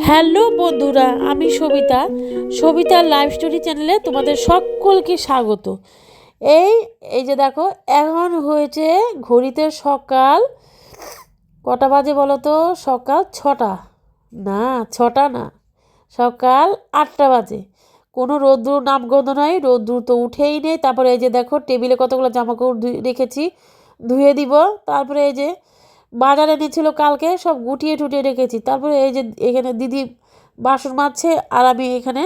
Hello বন্ধুরা, আমি Sabita. সবিতার live story চ্যানেলে তোমাদের সকলকে স্বাগত। এই এই যে দেখো, এখন হয়েছে ঘড়িতে সকাল কটা বাজে বলো তো? সকাল 6টা না, 6টা না, সকাল 8টা বাজে। কোনো রোদ্দুর নামগন্ধ নয়, রোদ্দুর তো উঠেই নেই। তারপরে এই যে দেখো, টেবিলে কতগুলো জামাকাপড় রেখেছি, ধুয়ে দিব। তারপরে এই যে বাজারে এনেছিল কালকে, সব গুটিয়ে টুটিয়ে রেখেছি। তারপরে এই যে এখানে দিদি বাসন মাজছে, আর আমি এখানে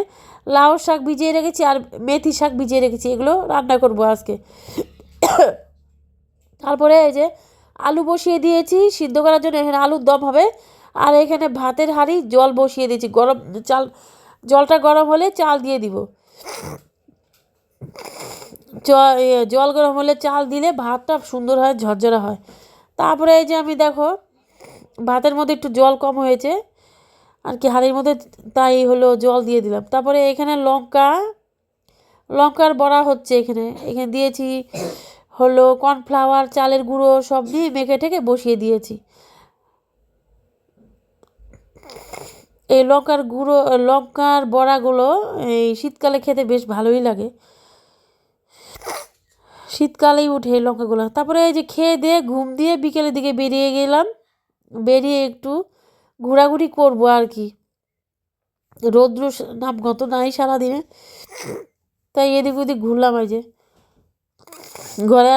লাউ শাক ভিজিয়ে রেখেছি আর মেথি শাক ভিজিয়ে রেখেছি, এগুলো রান্না করব আজকে। তারপরে এই যে আলু বসিয়ে দিয়েছি সিদ্ধ করার জন্য, এখানে আলুর দম হবে। আর এখানে ভাতের হাঁড়ি জল বসিয়ে দিয়েছি, গরম চাল, জলটা গরম হলে চাল দিয়ে দিব। জল গরম হলে চাল দিলে ভাতটা সুন্দর হয়, ঝরঝরা হয়। তারপরে এই যে আমি দেখো, ভাতের মধ্যে একটু জল কম হয়েছে আর কি হাঁড়ির মধ্যে, তাই হলো জল দিয়ে দিলাম। তারপরে এখানে লঙ্কার বড়া হচ্ছে, এখানে এখানে দিয়েছি হলো কর্নফ্লাওয়ার, চালের গুঁড়ো সব নিয়ে মেখে ঠেকে বসিয়ে দিয়েছি। এই লঙ্কার বড়াগুলো এই শীতকালে খেতে বেশ ভালোই লাগে, শীতকালেই উঠে এই লঙ্কাগুলো। তারপরে এই যে খেয়ে দিয়ে ঘুম দিয়ে বিকেলের দিকে বেরিয়ে গেলাম, বেরিয়ে একটু ঘোরাঘুরি করবো আর কি। রৌদ্র নামগত নাই সারাদিনে, তাই এদিক ওদিক ঘুরলাম। এই যে ঘরে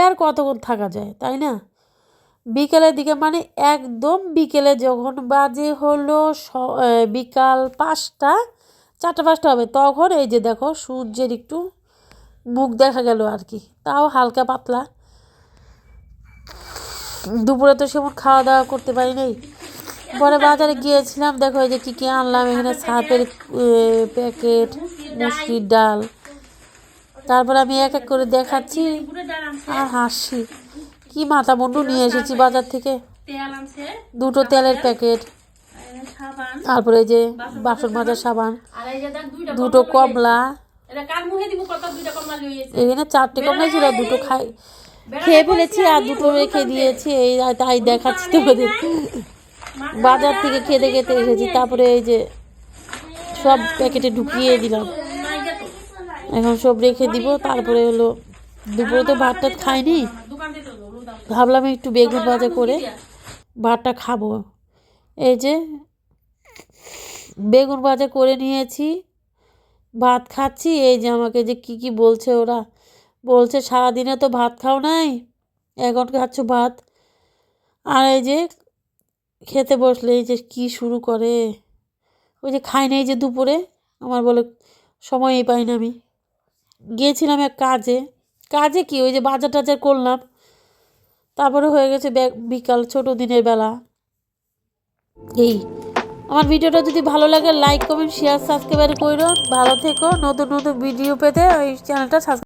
আর কতক্ষণ থাকা যায়, তাই না? বিকেলের দিকে মানে একদম বিকেলে যখন বাজে হলো বিকাল 5টা, 4টা 5টা হবে, তখন এই যে দেখো সূর্যের একটু মুখ দেখা গেল আর কি, তাও হালকা পাতলা। দুপুরে তো সেমন খাওয়া দাওয়া করতে পারি নাই। পরে বাজারে গিয়েছিলাম, দেখো এই যে কী কী আনলাম। এখানে সাপের প্যাকেট, মুসুরির ডাল। তারপর আমি এক এক করে দেখাচ্ছি আর হাসছি। কি মাথা মুন্ডু নিয়ে এসেছি বাজার থেকে, 2টো তেলের প্যাকেট, তারপরে যে বাসন মাজার সাবান, 2টো কমলা, এখানে 4টে কমলা ছিল, 2টো খেয়ে ফেলেছি আর 2টো রেখে দিয়েছি। এই তাই দেখাচ্ছি তোমাদের, বাজার থেকে খেতে খেতে এসেছি। তারপরে এই যে সব প্যাকেটে ঢুকিয়ে দিলাম, এখন সব রেখে দিব। তারপরে হলো দুপুরে তো ভাতটা খাইনি, ভাবলাম একটু বেগুন ভাজা করে ভাতটা খাবো। এই যে বেগুন ভাজা করে নিয়েছি, ভাত খাচ্ছি। এই যে আমাকে যে কি বলছে ওরা, বলছে সারাদিনে তো ভাত খাও নাই, এখন খাচ্ছ ভাত। আর এই যে খেতে বসলে এই যে কি শুরু করে, ওই যে খাই নাই যে দুপুরে, আমার বলে সময়ই পাই না। আমি গিয়েছিলাম এক কাজে কি ওই যে বাজার টাজার করলাম, তারপরে হয়ে গেছে বিকাল, ছোট দিনের বেলা। এই আমার ভিডিওটা যদি ভালো লাগে লাইক কমেন্ট শেয়ার সাবস্ক্রাইব করো। ভালো থেকো, নতুন নতুন ভিডিও পেতে ওই চ্যানেলটা সাবস্ক্রাইব